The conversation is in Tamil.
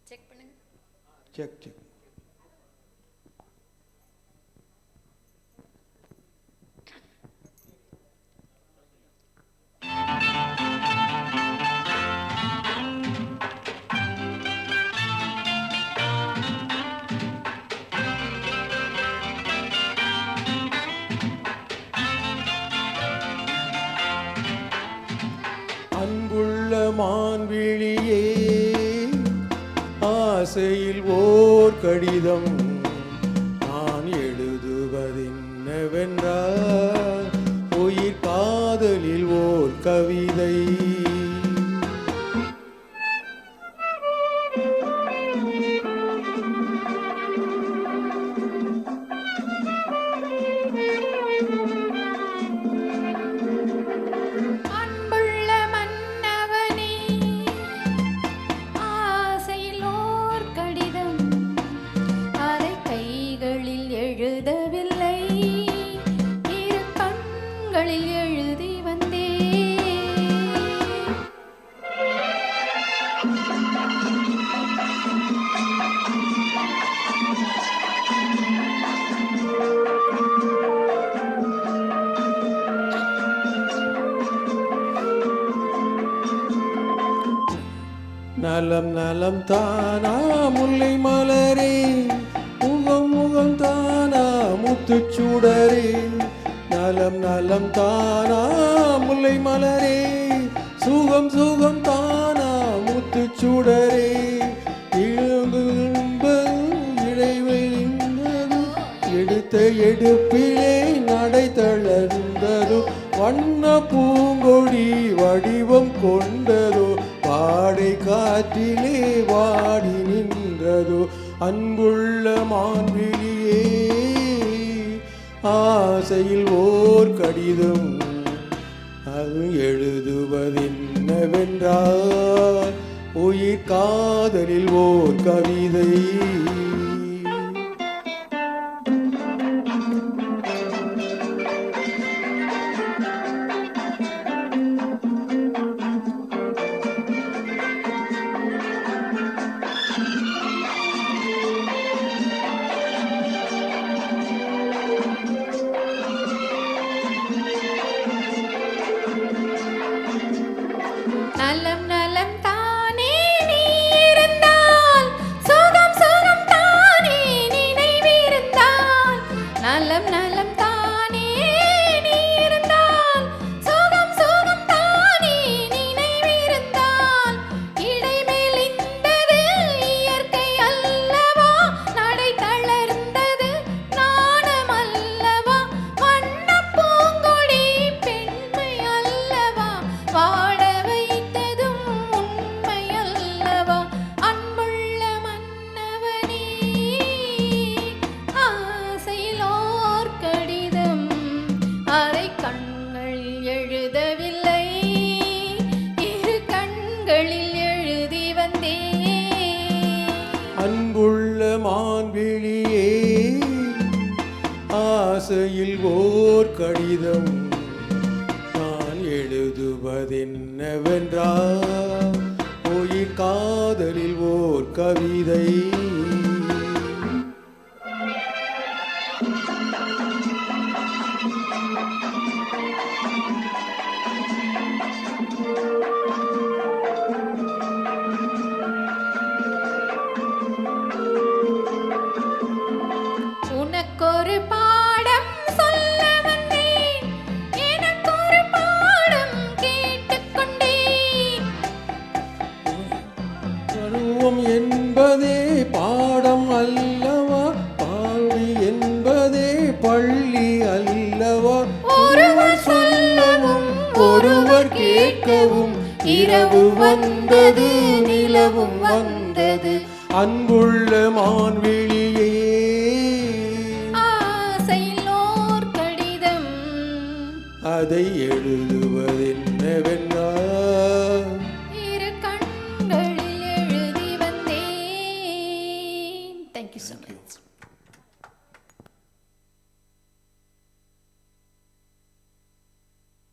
செக் பண்ணுங்க. Check check. அன்புள்ள மான்விழியே, ஆசையில் ஓர் கடிதம் நான் எழுதுவதென்னவென்றால், உயிர் காதலில் ஓர் கவிதை. எழுதவில்லை, இரு கண்களில் எழுதி வந்தே. நலம் நலம் தானா முல்லை மலரே, முகம் முகம் தானா முத்துச்சுடரே. நலம் நலம் தானா முல்லை மலரே, சுகம் சுகம் தானா முத்துச்சுடரே. இடைவெளிந்தது எடுத்த எடுப்பிலே நடை தளர்ந்ததோ, வண்ண பூங்கொடி வடிவம் கொண்டதோ, பாடை காற்றிலே வாடி நின்றதோ. அன்புள்ள மான்விழியே, ஆசையில் ஓர் கடிதம் அது எழுதுவதென்னவென்றால், உயிர் காதலில் ஓர் கவிதை. நலம் நலம் தானே நீ இருந்தால், சுகம் சுகம் தானே நினைவிருந்தால். நலம் நலம் தானே நீ இருந்தால், சுகம் சுகம் தானே நினைவிருந்தால். இடைமெலிந்தது இயற்கை அல்லவா, நடை தளர்ந்தது நாணம் அல்லவா. வண்ண பூங்கொடி பெண்மை அல்லவா, வாட வைத்ததும் உண்மை அல்லவா. அன்புள்ள மன்னவனே, ஆசையில் ஓர் கடிதம் அரை கண்களில் எழுதவில்லை, இரு கண்களில் எழுதி வந்தே. அன்புள்ள மான்விழியே, ஆசையில் ஓர் கடிதம் நான் எழுதுவதென்னவென்றால், உயிர் காதலில் ஓர் கவிதை. உனக்கொரு பாடம் சொல்ல வந்தேன், எனக்கொரு பாடம் கேட்டுக்கொண்டேன். பருவம் என்பதே பாடம் அல்லவா, பால்வி என்பதே பள்ளி அல்லவா. ஒருவர் சொல்லவும் ஒருவர் கேட்கவும், இரவு வந்தது நிலவும் வந்தது. அன்புள்ள மான்விழியே, ஆசையில் ஓர் கடிதம் அதை எழுதுவதென்னவென்றால்,